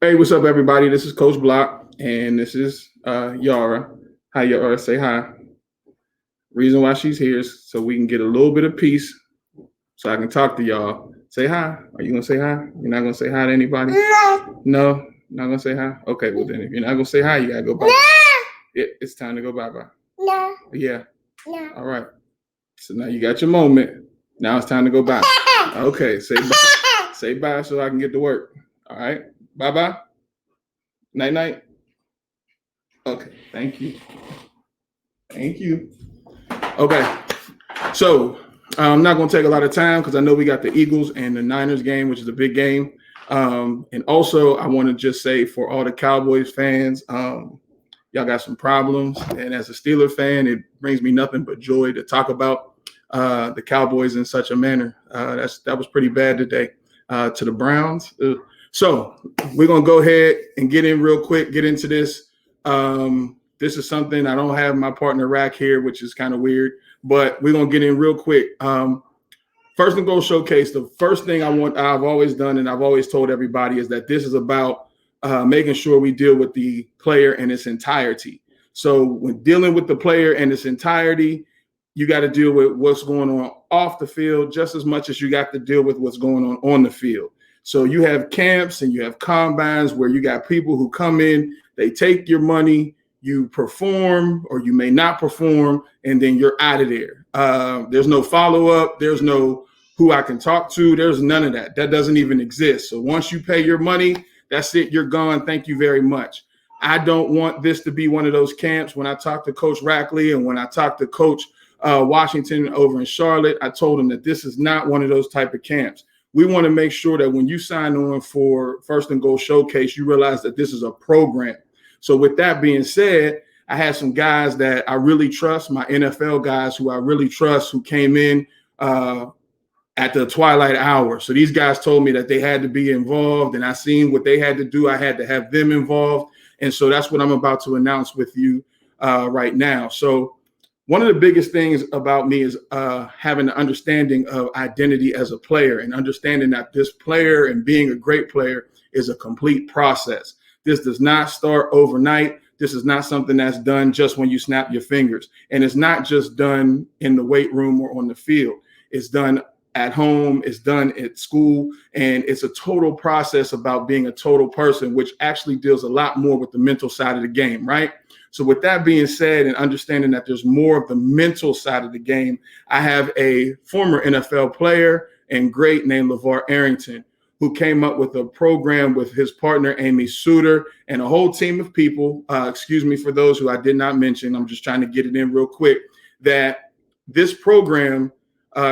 Hey, what's up, everybody? This is Coach Block, and this is Yara. Hi, Yara. Say hi. Reason why she's here is so we can get a little bit of peace, so I can talk to y'all. Say hi. Are you gonna say hi? You're not gonna say hi to anybody? No, not gonna say hi. Okay, well then, if you're not gonna say hi, you gotta go bye. It's time to go bye bye. No. Yeah. No. All right. So now you got your moment. Now it's time to go bye. Okay. Say bye. Say bye so I can get to work. All right. Bye bye. Night night. Okay, thank you. Thank you. Okay, so I'm not going to take a lot of time because I know we got the Eagles and the Niners game, which is a big game. And also, I want to just say for all the Cowboys fans, y'all got some problems. And as a Steeler fan, it brings me nothing but joy to talk about the Cowboys in such a manner. That was pretty bad today to the Browns. So we're going to go ahead and get in real quick, get into this. This is something I don't have my partner Rack here, which is kind of weird, but we're going to get in real quick. First and Goal Showcase, the first thing I've always done and I've always told everybody is that this is about making sure we deal with the player in its entirety. So when dealing with the player in its entirety, you got to deal with what's going on off the field just as much as you got to deal with what's going on the field. So you have camps and you have combines where you got people who come in, they take your money, you perform or you may not perform, and then you're out of there. There's no follow-up. There's no who I can talk to. There's none of that. That doesn't even exist. So once you pay your money, that's it. You're gone. Thank you very much. I don't want this to be one of those camps. When I talked to Coach Rackley and when I talked to Coach Washington over in Charlotte, I told him that this is not one of those type of camps. We want to make sure that when you sign on for First and Goal Showcase, you realize that this is a program. So with that being said, I had some guys that I really trust, my NFL guys who I really trust, who came in at the twilight hour. So these guys told me that they had to be involved, and I seen what they had to do. I had to have them involved. And so that's what I'm about to announce with you right now. So one of the biggest things about me is having an understanding of identity as a player and understanding that this player and being a great player is a complete process. This does not start overnight. This is not something that's done just when you snap your fingers. And it's not just done in the weight room or on the field. It's done at home. It's done at school. And it's a total process about being a total person, which actually deals a lot more with the mental side of the game, right? So with that being said, and understanding that there's more of the mental side of the game, I have a former NFL player and great named LaVar Arrington, who came up with a program with his partner, Amy Suter, and a whole team of people. Excuse me for those who I did not mention. I'm just trying to get it in real quick, that this program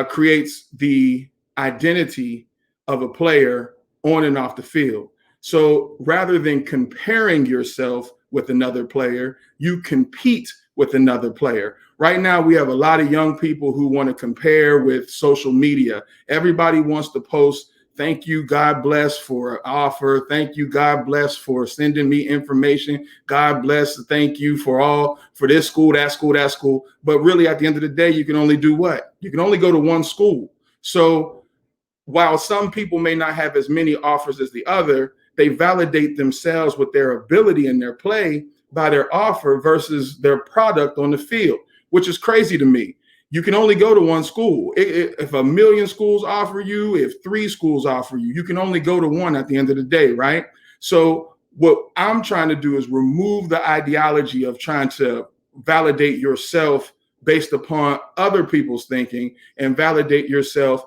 creates the identity of a player on and off the field. So rather than comparing yourself with another player, you compete with another player. Right now, we have a lot of young people who want to compare with social media. Everybody wants to post, thank you, God bless for an offer. Thank you, God bless for sending me information. God bless, thank you for this school, that school, that school. But really, at the end of the day, you can only do what? You can only go to one school. So while some people may not have as many offers as the other, they validate themselves with their ability and their play by their offer versus their product on the field, which is crazy to me. You can only go to one school. If a million schools offer you, if 3 schools offer you, you can only go to one at the end of the day, right? So what I'm trying to do is remove the ideology of trying to validate yourself based upon other people's thinking and validate yourself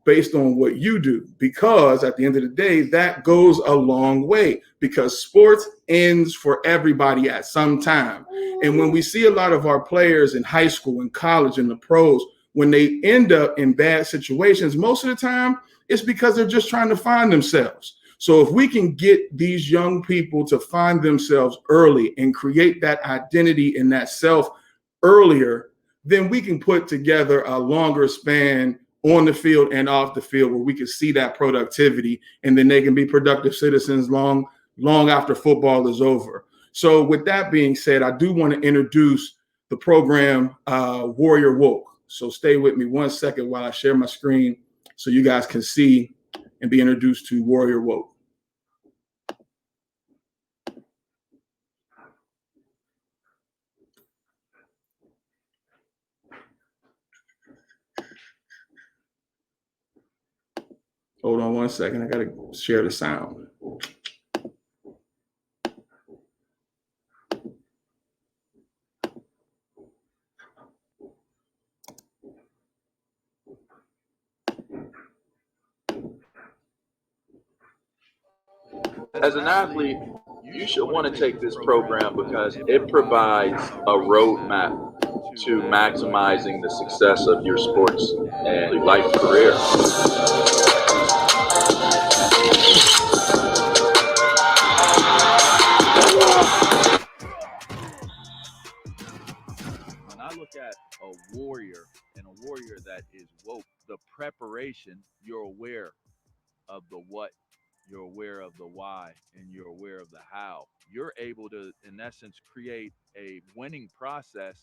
based on what you do, because at the end of the day, that goes a long way, because sports ends for everybody at some time. And when we see a lot of our players in high school and college and the pros, when they end up in bad situations, most of the time it's because they're just trying to find themselves. So if we can get these young people to find themselves early and create that identity and that self earlier, then we can put together a longer span on the field and off the field where we can see that productivity, and then they can be productive citizens long after football is over. So with that being said, I do want to introduce the program Warrior Woke. So stay with me 1 second while I share my screen so you guys can see and be introduced to Warrior Woke. Hold on one second. I got to share the sound. As an athlete, you should want to take this program because it provides a roadmap to maximizing the success of your sports and life career. When I look at a warrior and a warrior that is woke, the preparation, you're aware of the what, you're aware of the why, and you're aware of the how. You're able to, in essence, create a winning process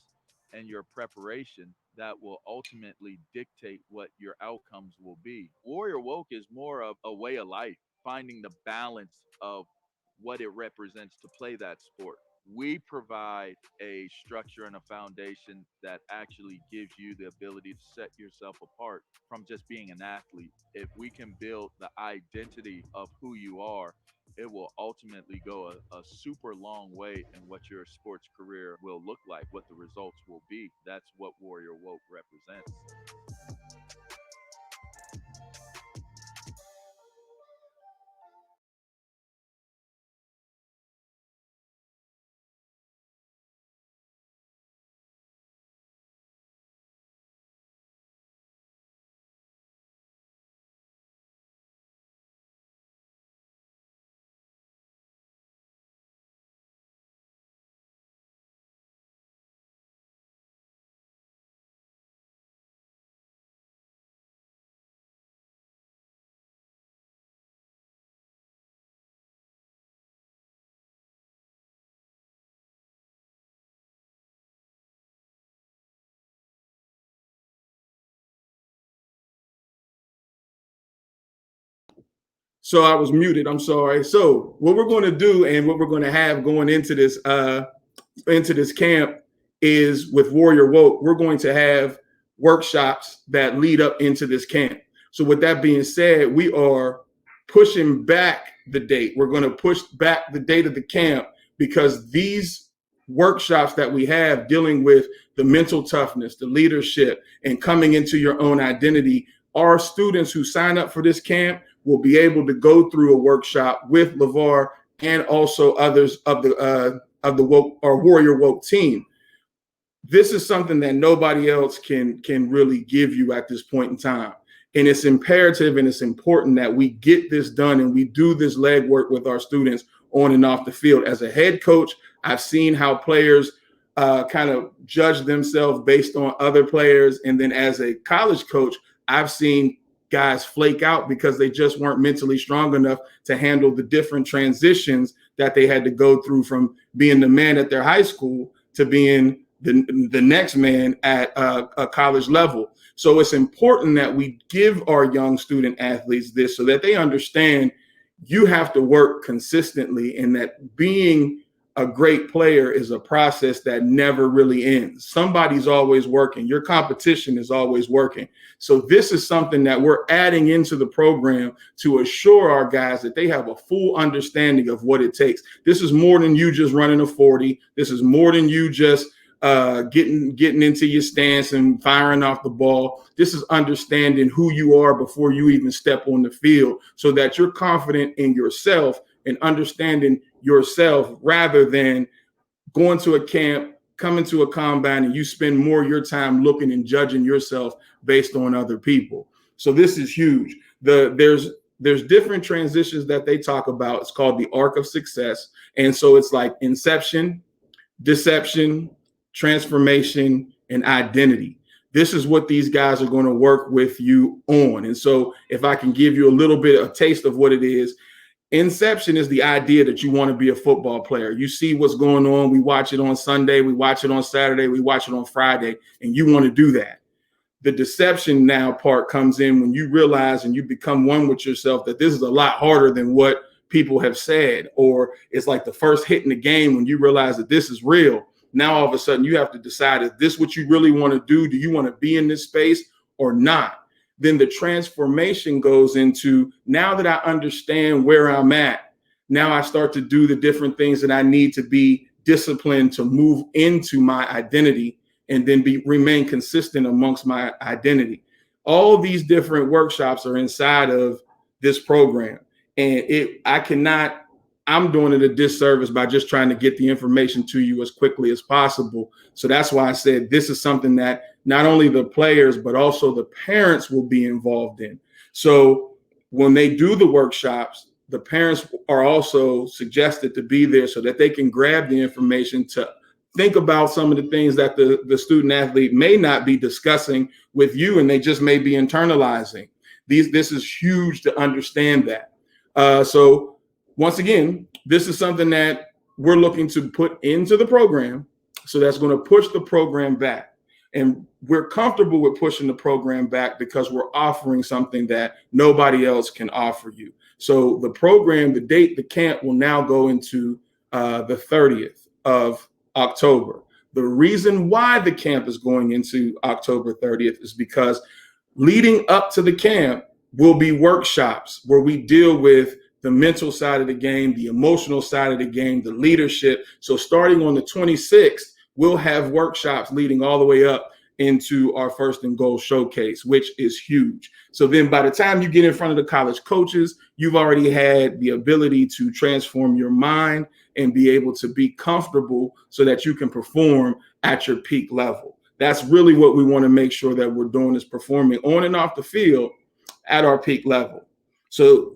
and your preparation that will ultimately dictate what your outcomes will be. Warrior Woke is more of a way of life, finding the balance of what it represents to play that sport. We provide a structure and a foundation that actually gives you the ability to set yourself apart from just being an athlete. If we can build the identity of who you are, it will ultimately go a super long way in what your sports career will look like, what the results will be. That's what Warrior Woke represents. So I was muted. I'm sorry. So what we're going to do and what we're going to have going into this camp is with Warrior Woke, we're going to have workshops that lead up into this camp. So with that being said, we are pushing back the date. We're going to push back the date of the camp because these workshops that we have dealing with the mental toughness, the leadership, and coming into your own identity, our students who sign up for this camp will be able to go through a workshop with LaVar and also others of the woke or Warrior Woke team. This is something that nobody else can really give you at this point in time. And it's imperative and it's important that we get this done and we do this legwork with our students on and off the field. As a head coach, I've seen how players kind of judge themselves based on other players. And then as a college coach, I've seen guys flake out because they just weren't mentally strong enough to handle the different transitions that they had to go through from being the man at their high school to being the next man at a college level. So it's important that we give our young student athletes this so that they understand you have to work consistently and that being a great player is a process that never really ends. Somebody's always working. Your competition is always working. So this is something that we're adding into the program to assure our guys that they have a full understanding of what it takes. This is more than you just running a 40. This is more than you just getting into your stance and firing off the ball. This is understanding who you are before you even step on the field so that you're confident in yourself and understanding yourself rather than going to a camp, coming to a combine, and you spend more of your time looking and judging yourself based on other people. So this is huge. There's different transitions that they talk about. It's called the arc of success. And so it's like inception, deception, transformation, and identity. This is what these guys are going to work with you on. And so if I can give you a little bit of a taste of what it is, inception is the idea that you want to be a football player. You see what's going on. We watch it on Sunday. We watch it on Saturday. We watch it on Friday. And you want to do that. The deception now part comes in when you realize and you become one with yourself that this is a lot harder than what people have said. Or it's like the first hit in the game when you realize that this is real. Now, all of a sudden, you have to decide, is this what you really want to do? Do you want to be in this space or not? then the transformation goes into, now that I understand where I'm at, now I start to do the different things that I need to be disciplined to move into my identity and then remain consistent amongst my identity. All of these different workshops are inside of this program. And I'm doing it a disservice by just trying to get the information to you as quickly as possible. So that's why I said this is something that not only the players, but also the parents will be involved in. So when they do the workshops, the parents are also suggested to be there so that they can grab the information to think about some of the things that the student athlete may not be discussing with you, and they just may be internalizing. This is huge to understand that. So once again, this is something that we're looking to put into the program. So that's going to push the program back. And we're comfortable with pushing the program back because we're offering something that nobody else can offer you. So the program, the camp will now go into the 30th of October. The reason why the camp is going into October 30th is because leading up to the camp will be workshops where we deal with the mental side of the game, the emotional side of the game, the leadership. So starting on the 26th, we'll have workshops leading all the way up into our First and Goal showcase, which is huge. So then by the time you get in front of the college coaches, you've already had the ability to transform your mind and be able to be comfortable so that you can perform at your peak level. That's really what we want to make sure that we're doing, is performing on and off the field at our peak level. So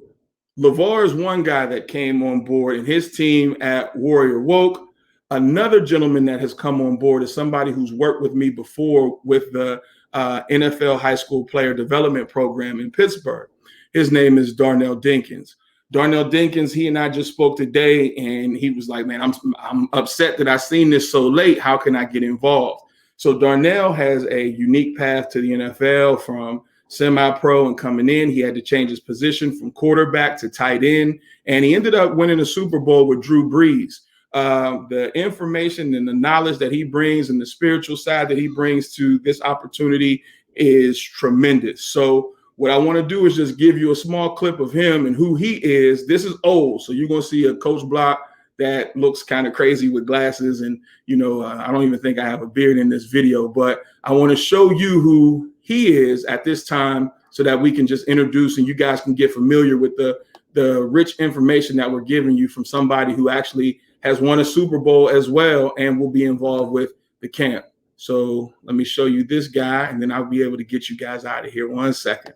LaVar is one guy that came on board, and his team at Warrior Woke. Another gentleman that has come on board is somebody who's worked with me before with the NFL High School Player Development Program in Pittsburgh. His name is Darnell Dinkins. Darnell Dinkins, he and I just spoke today, and he was like, man, I'm upset that I seen this so late. How can I get involved? So Darnell has a unique path to the NFL from semi-pro and coming in. He had to change his position from quarterback to tight end, and he ended up winning a Super Bowl with Drew Brees. The information and the knowledge that he brings and the spiritual side that he brings to this opportunity is tremendous. So what I want to do is just give you a small clip of him and who he is. This is old, so you're going to see a Coach Block that looks kind of crazy with glasses, and I don't even think I have a beard in this video, but I want to show you who he is at this time so that we can just introduce and you guys can get familiar with the rich information that we're giving you from somebody who actually has won a Super Bowl as well and will be involved with the camp. So let me show you this guy, and then I'll be able to get you guys out of here. 1 second.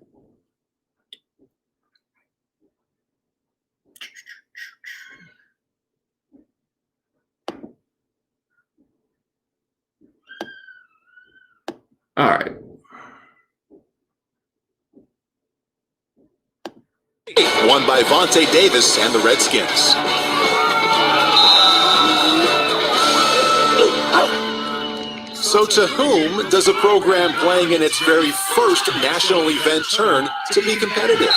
All right. Won by Vontae Davis and the Redskins. So to whom does a program playing in its very first national event turn to be competitive?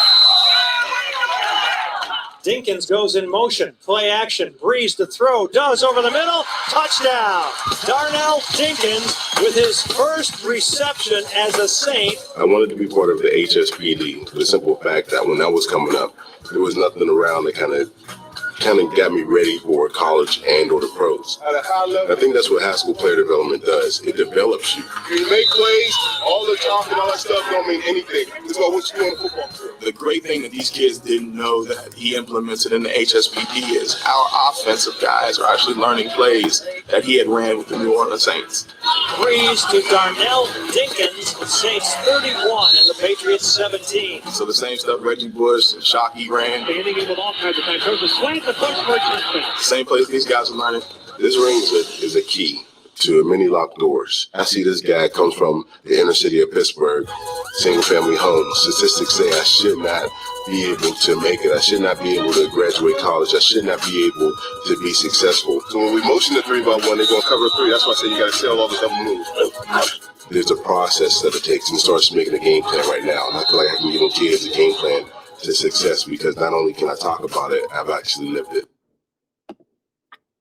Dinkins goes in motion, play action, Breeze to throw, does over the middle, touchdown! Darnell Dinkins with his first reception as a Saint. I wanted to be part of the HSPD for the simple fact that when that was coming up, there was nothing around that kind of got me ready for college and or the pros. I think that's what high school player development does. It develops you. You make plays, all the talk and all that stuff don't mean anything. It's about what you do on the football field. The great thing that these kids didn't know that he implemented in the HSPD is our offensive guys are actually learning plays that he had ran with the New Orleans Saints. Breeze to Darnell Dinkins, Saints 31 and the Patriots 17. So the same stuff Reggie Bush and Shockey ran. Hitting it with all kinds of time. Goes the slant, the push for a same place these guys are learning. This ring is a key to many locked doors. I see this guy comes from the inner city of Pittsburgh, single family home. Statistics say I should not be able to make it. I should not be able to graduate college. I should not be able to be successful. So when we motion the 3-by-1, they're going to cover 3. That's why I say you got to sell all the double moves. There's a process that it takes, and starts making a game plan right now. And I feel like I can give them kids a game plan to success, because not only can I talk about it, I've actually lived it.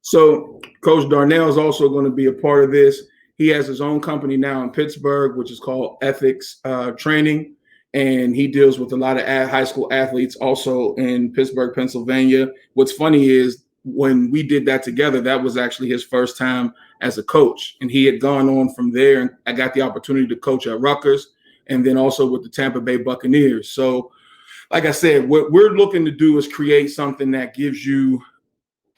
So Coach Darnell is also going to be a part of this. He has his own company now in Pittsburgh, which is called Ethics Training. and he deals with a lot of high school athletes also in Pittsburgh, Pennsylvania. What's funny is when we did that together, that was actually his first time as a coach, and he had gone on from there. And I got the opportunity to coach at Rutgers and then also with the Tampa Bay Buccaneers. So like I said, what we're looking to do is create something that gives you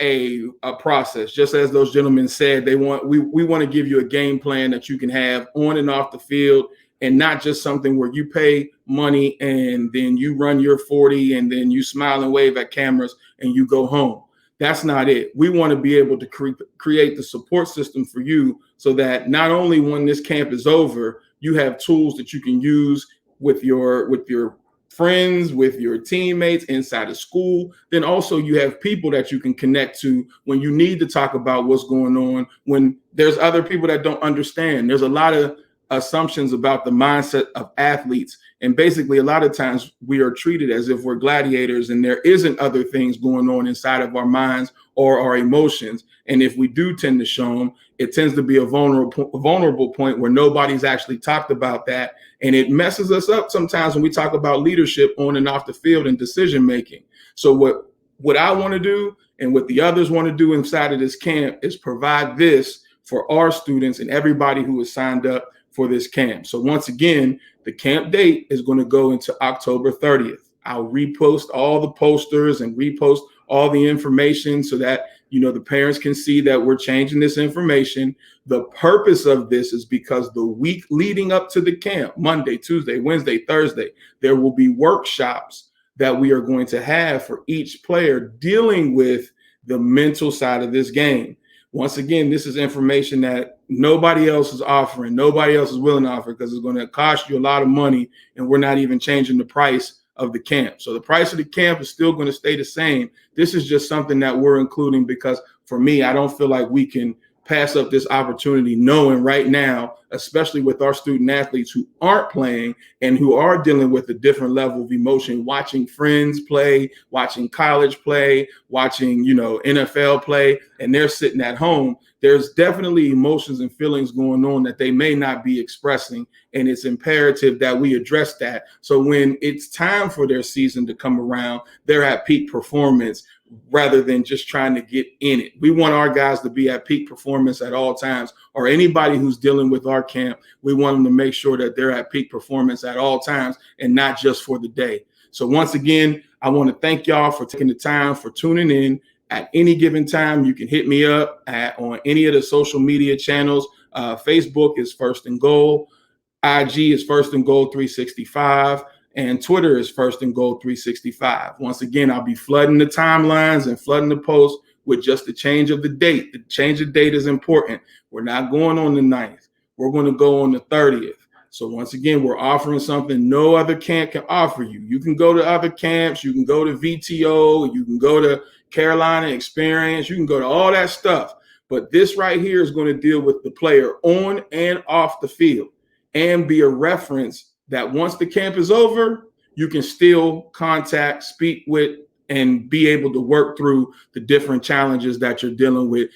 a process. Just as those gentlemen said, we want to give you a game plan that you can have on and off the field, and not just something where you pay money and then you run your 40 and then you smile and wave at cameras and you go home. That's not it. We want to be able to create the support system for you so that not only when this camp is over, you have tools that you can use with your friends, with your teammates inside of school. Then also you have people that you can connect to when you need to talk about what's going on, when there's other people that don't understand. There's a lot of assumptions about the mindset of athletes. And basically a lot of times we are treated as if we're gladiators and there isn't other things going on inside of our minds or our emotions. And if we do tend to show them, it tends to be a vulnerable point where nobody's actually talked about that. And it messes us up sometimes when we talk about leadership on and off the field and decision making. So what I want to do and what the others want to do inside of this camp is provide this for our students and everybody who has signed up for this camp. So once again, the camp date is going to go into October 30th. I'll repost all the posters and repost all the information so that, the parents can see that we're changing this information. The purpose of this is because the week leading up to the camp, Monday, Tuesday, Wednesday, Thursday, there will be workshops that we are going to have for each player dealing with the mental side of this game. Once again, this is information that nobody else is offering. Nobody else is willing to offer because it's going to cost you a lot of money, and we're not even changing the price of the camp. So the price of the camp is still going to stay the same. This is just something that we're including because for me, I don't feel like we can pass up this opportunity knowing right now, especially with our student athletes who aren't playing and who are dealing with a different level of emotion, watching friends play, watching college play, watching, NFL play, and they're sitting at home. There's definitely emotions and feelings going on that they may not be expressing. And it's imperative that we address that. So when it's time for their season to come around, they're at peak performance rather than just trying to get in it. We want our guys to be at peak performance at all times, or anybody who's dealing with our camp, we want them to make sure that they're at peak performance at all times and not just for the day. So once again, I want to thank y'all for taking the time, for tuning in. At any given time, you can hit me up on any of the social media channels. Facebook is First and Goal. IG is First and Goal 365. And Twitter is First and Goal 365. Once again, I'll be flooding the timelines and flooding the posts with just the change of the date. The change of date is important. We're not going on the 9th. We're going to go on the 30th. So once again, we're offering something no other camp can offer you. You can go to other camps. You can go to VTO. You can go to Carolina Experience. You can go to all that stuff. But this right here is going to deal with the player on and off the field and be a reference that once the camp is over, you can still contact, speak with, and be able to work through the different challenges that you're dealing with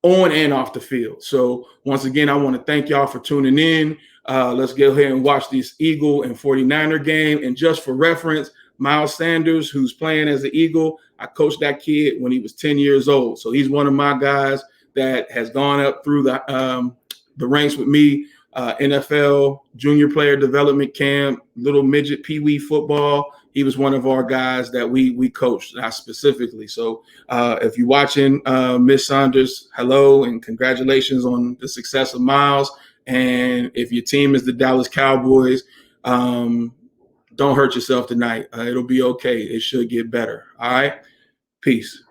on and off the field. So once again, I want to thank y'all for tuning in. Let's go ahead and watch this Eagle and 49er game. And just for reference, Miles Sanders, who's playing as an Eagle, I coached that kid when he was 10 years old. So he's one of my guys that has gone up through the ranks with me. NFL junior player development camp, little midget peewee football. He was one of our guys that we coached specifically. So if you're watching, Miss Saunders, hello and congratulations on the success of Miles. And if your team is the Dallas Cowboys, don't hurt yourself tonight. It'll be okay. It should get better. All right. Peace.